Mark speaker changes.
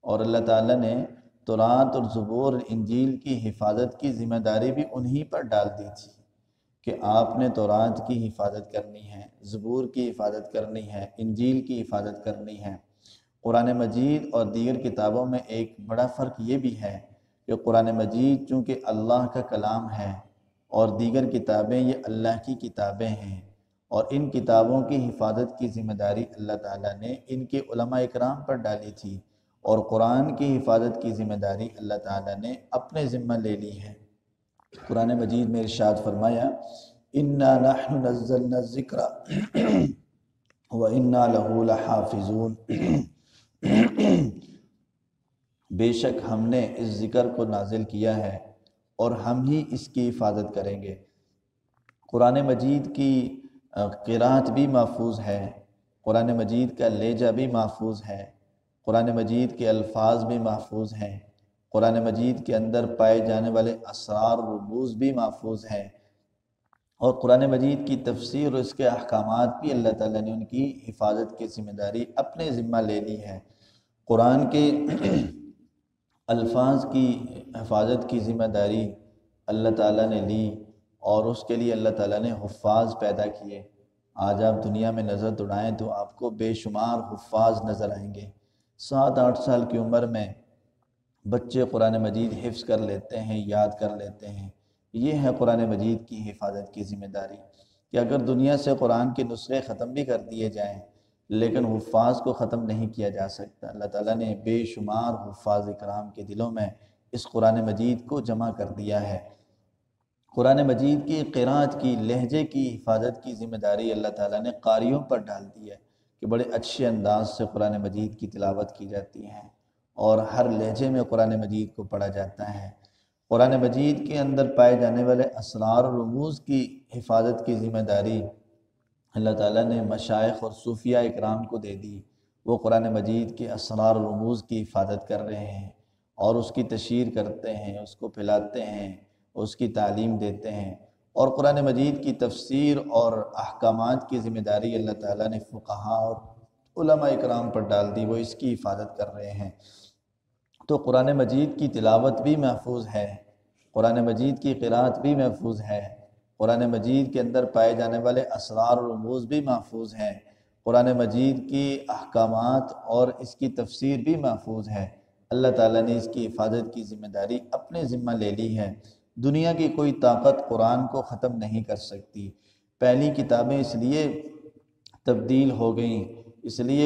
Speaker 1: اور اللہ تعالیٰ نے تورات اور زبور انجیل کی حفاظت کی ذمہ داری بھی انہی پر ڈال دی تھی کہ آپ نے تورات کی حفاظت کرنی ہے، زبور کی حفاظت کرنی ہے، انجیل کی حفاظت کرنی ہے۔ قرآن مجید اور دیگر کتابوں میں ایک بڑا فرق یہ بھی ہے کہ قرآن مجید چونکہ اللہ کا کلام ہے اور دیگر کتابیں یہ اللہ کی کتابیں ہیں، اور ان کتابوں کی حفاظت کی ذمہ داری اللہ تعالیٰ نے ان کے علماء اکرام پر ڈالی تھی، اور قرآن کی حفاظت کی ذمہ داری اللہ تعالیٰ نے اپنے ذمہ لے لی ہے۔ قرآن مجید میں ارشاد فرمایا اِنَّا نَحْنُ نَزَّلْنَا الذِّكْرَ وَإِنَّا لَهُ لَحَافِظُونَ، بے شک ہم نے اس ذکر کو نازل کیا ہے اور ہم ہی اس کی حفاظت کریں گے۔ قرآن مجید کی قرأت بھی محفوظ ہے، قرآن مجید کا لہجہ بھی محفوظ ہے، قرآن مجید کے الفاظ بھی محفوظ ہیں، قرآن مجید کے اندر پائے جانے والے اسرار و رموز بھی محفوظ ہیں، اور قرآن مجید کی تفسیر اور اس کے احکامات بھی اللہ تعالیٰ نے ان کی حفاظت کی ذمہ داری اپنے ذمہ لے لی ہے۔ قرآن کے الفاظ کی حفاظت کی ذمہ داری اللہ تعالیٰ نے لی، اور اس کے لیے اللہ تعالیٰ نے حفاظ پیدا کیے۔ آج آپ دنیا میں نظر دوڑائیں تو آپ کو بے شمار حفاظ نظر آئیں گے۔ 7-8 سال کی عمر میں بچے قرآن مجید حفظ کر لیتے ہیں، یاد کر لیتے ہیں۔ یہ ہے قرآن مجید کی حفاظت کی ذمہ داری کہ اگر دنیا سے قرآن کے نسخے ختم بھی کر دیے جائیں لیکن حفاظ کو ختم نہیں کیا جا سکتا۔ اللہ تعالیٰ نے بے شمار حفاظ اکرام کے دلوں میں اس قرآن مجید کو جمع کر دیا ہے۔ قرآن مجید کی قرأت کی لہجے کی حفاظت کی ذمہ داری اللہ تعالیٰ نے قاریوں پر ڈال دی ہے کہ بڑے اچھے انداز سے قرآن مجید کی تلاوت کی جاتی ہے اور ہر لہجے میں قرآن مجید کو پڑھا جاتا ہے۔ قرآن مجید کے اندر پائے جانے والے اسرار و رموز کی حفاظت کی ذمہ داری اللہ تعالیٰ نے مشائخ اور صوفیاء اکرام کو دے دی۔ وہ قرآن مجید کے اسرار و رموز کی حفاظت کر رہے ہیں اور اس کی تشہیر کرتے ہیں، اس کو پھیلاتے ہیں، اس کی تعلیم دیتے ہیں، اور قرآن مجید کی تفسیر اور احکامات کی ذمہ داری اللہ تعالیٰ نے فقہاء اور علماء اکرام پر ڈال دی، وہ اس کی حفاظت کر رہے ہیں۔ تو قرآن مجید کی تلاوت بھی محفوظ ہے، قرآن مجید کی قرأت بھی محفوظ ہے، قرآن مجید کے اندر پائے جانے والے اسرار و رموز بھی محفوظ ہیں، قرآن مجید کی احکامات اور اس کی تفسیر بھی محفوظ ہے۔ اللہ تعالیٰ نے اس کی حفاظت کی ذمہ داری اپنے ذمہ لے لی ہے۔ دنیا کی کوئی طاقت قرآن کو ختم نہیں کر سکتی۔ پہلی کتابیں اس لیے تبدیل ہو گئیں، اس لیے